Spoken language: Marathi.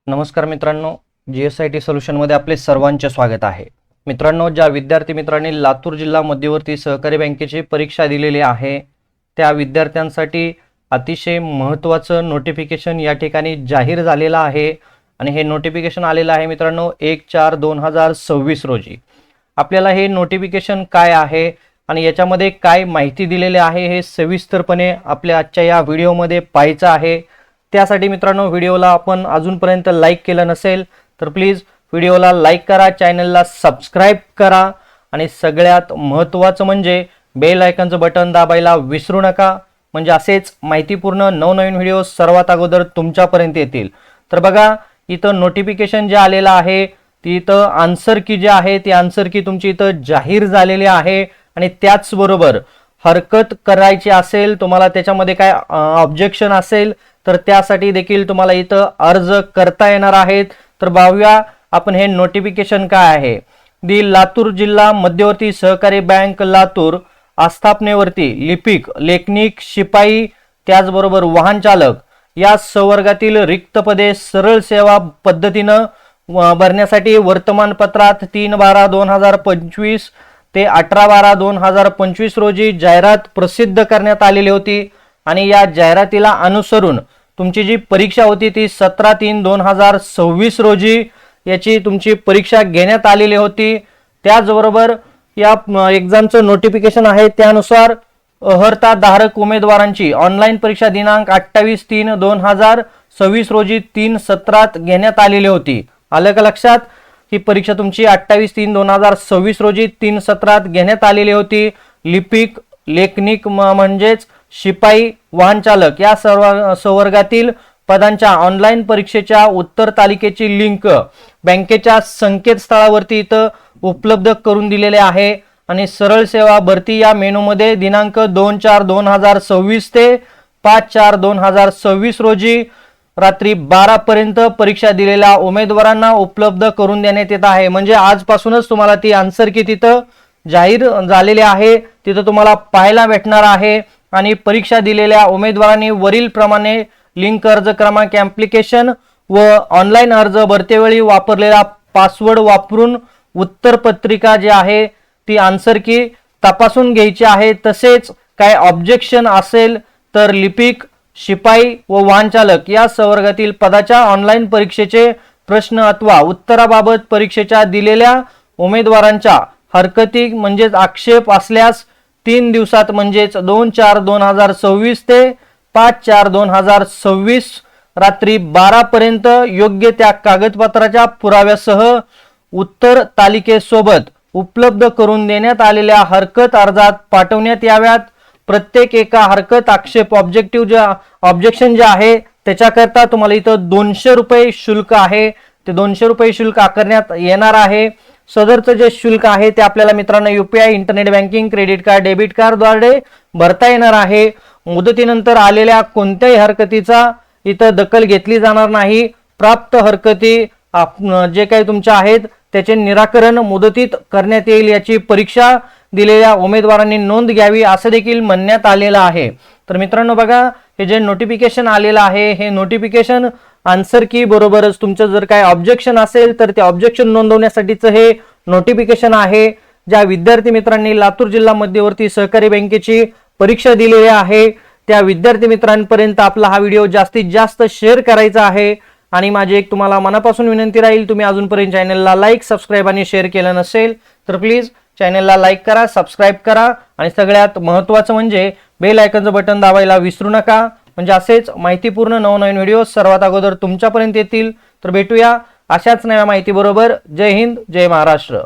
नमस्कार मित्रांनो, GSIT सोल्युशनमध्ये आपले सर्वांचे स्वागत आहे। मित्रांनो, ज्या विद्यार्थी मित्रांनी लातूर जिल्हा मध्यवर्ती सहकारी बँकेची परीक्षा दिलेली आहे त्या विद्यार्थ्यांसाठी अतिशय महत्त्वाचं नोटिफिकेशन या ठिकाणी जाहीर झालेलं आहे आणि हे नोटिफिकेशन आलेलं आहे मित्रांनो 1/4/2026 रोजी। आपल्याला हे नोटिफिकेशन काय आहे आणि याच्यामध्ये काय माहिती दिलेली आहे हे सविस्तरपणे आपल्या आजच्या या व्हिडिओमध्ये पाहायचं आहे। त्यासाठी मित्रांनो, व्हिडिओला आपण अजूनपर्यंत लाईक केलं नसेल तर प्लीज व्हिडिओला लाईक करा, चॅनलला सबस्क्राइब करा आणि सगळ्यात महत्त्वाचं म्हणजे बेल आयकॉनचं बटन दाबायला विसरू नका, म्हणजे असेच माहितीपूर्ण नवनवीन व्हिडिओ सर्वात अगोदर तुमच्यापर्यंत येतील। तर बघा, इथं नोटिफिकेशन जे आलेलं आहे ती इथं आन्सर की जे आहे ती आन्सर की तुमची इथं जाहीर झालेली आहे आणि त्याचबरोबर हरकत करायची असेल, तुम्हाला त्याच्यामध्ये काय ऑब्जेक्शन असेल तर त्यासाठी देखील तुम्हाला इथं अर्ज करता येणार आहेत। तर पाहूया आपण हे नोटिफिकेशन काय आहे। दी लातूर जिल्हा मध्यवर्ती सहकारी बँक लातूर आस्थापनेवरती लिपिक, लेखनिक, शिपाई त्याचबरोबर वाहन चालक या संवर्गातील रिक्त पदे सरळ सेवा पद्धतीनं भरण्यासाठी वर्तमानपत्रात 3/12/2025 ते 18/12/2025 रोजी जाहिरात प्रसिद्ध करण्यात आलेली होती आणि या जाहिरातीला अनुसरून तुमची जी परीक्षा होती ती 17/3/2026 रोजी याची तुमची परीक्षा घेण्यात आलेली होती। त्याचबरोबर या एक्झामचं नोटिफिकेशन आहे त्यानुसार अर्हता धारक उमेदवारांची ऑनलाईन परीक्षा दिनांक 28/3/2026 रोजी 3 सत्रात घेण्यात आलेली होती। आलं का लक्षात? ही परीक्षा तुमची 28/3/2026 रोजी 3 सत्रात घेण्यात आलेली होती। लिपिक, लेखनिक म्हणजेच शिपाई, वाहन चालक या सर्व संवर्गातील पदांच्या ऑनलाईन परीक्षेच्या उत्तर तालिकेची लिंक बँकेच्या संकेतस्थळावरती इथं उपलब्ध करून दिलेले आहे आणि सरळ सेवा भरती या मेनूमध्ये दिनांक 2/4/2026 ते 5/4/2026 रोजी रात्री 12 पर्यंत परीक्षा दिलेल्या उमेदवारांना उपलब्ध करून देण्यात येत आहे। म्हणजे आजपासूनच तुम्हाला ती आन्सर की तिथं जाहीर झालेली आहे, तिथं तुम्हाला पाहायला भेटणार आहे आणि परीक्षा दिलेल्या उमेदवारांनी वरील प्रमाणे लिंक, अर्ज क्रमांक, ॲप्लिकेशन व ऑनलाईन अर्ज भरतेवेळी वापरलेला पासवर्ड वापरून उत्तर पत्रिका जी आहे ती आन्सर की तपासून घ्यायची आहे। तसेच काय ऑब्जेक्शन असेल तर लिपिक, शिपाई व वाहन चालक या संवर्गातील पदाच्या ऑनलाईन परीक्षेचे प्रश्न अथवा उत्तराबाबत परीक्षेच्या दिलेल्या उमेदवारांच्या हरकती म्हणजेच आक्षेप असल्यास 3 दिवसात म्हणजेच 2/4/2026 ते 5/4/2026 रात्री 12 पर्यंत योग्य त्या कागदपत्राच्या पुराव्यासह उत्तर तालिकेसोबत उपलब्ध करून देण्यात आलेल्या हरकत अर्जात पाठवण्यात याव्यात। प्रत्येक एका हरकत, आक्षेप, ऑब्जेक्शन जे आहे त्याच्याकरता तुम्हाला इथं 200 रुपये शुल्क आहे, ते 200 रुपये शुल्क आकारण्यात येणार आहे। सदरचं जे शुल्क आहे ते आपल्याला मित्रांनो UPI, internet banking, credit card, debit कार्डद्वारे भरता येणार आहे। मुदतीनंतर आलेल्या कोणत्याही हरकतीचा इथं दखल घेतली जाणार नाही। प्राप्त हरकती जे काही तुमच्या आहेत त्याचे निराकरण मुदतीत करण्यात येईल याची परीक्षा दिलेल्या उमेदवारांनी नोंद घ्यावी असं देखील म्हणण्यात आलेलं आहे। तर मित्रांनो बघा, हे जे नोटिफिकेशन आलेलं आहे हे नोटिफिकेशन आन्सर की बरोबरच तुमचं जर काय ऑब्जेक्शन असेल तर ते ऑब्जेक्शन नोंदवण्यासाठीचं हे नोटिफिकेशन आहे। ज्या विद्यार्थी मित्रांनी लातूर जिल्हा मध्यवर्ती सहकारी बँकेची परीक्षा दिलेली आहे त्या विद्यार्थी मित्रांपर्यंत आपला हा व्हिडिओ जास्तीत जास्त शेअर करायचा आहे आणि माझी एक तुम्हाला मनापासून विनंती राहील, तुम्ही अजूनपर्यंत चॅनलला लाईक, सबस्क्राइब आणि शेअर केलं नसेल तर प्लीज चॅनलला लाईक करा, सबस्क्राइब करा आणि सगळ्यात महत्त्वाचं म्हणजे बेल आयकॉनचं बटन दाबायला विसरू नका, म्हणजे असेच माहितीपूर्ण नवनवीन व्हिडिओ सर्वात अगोदर तुमच्यापर्यंत येतील। तर भेटूया अशाच नव्या माहिती बरोबर। जय हिंद, जय महाराष्ट्र।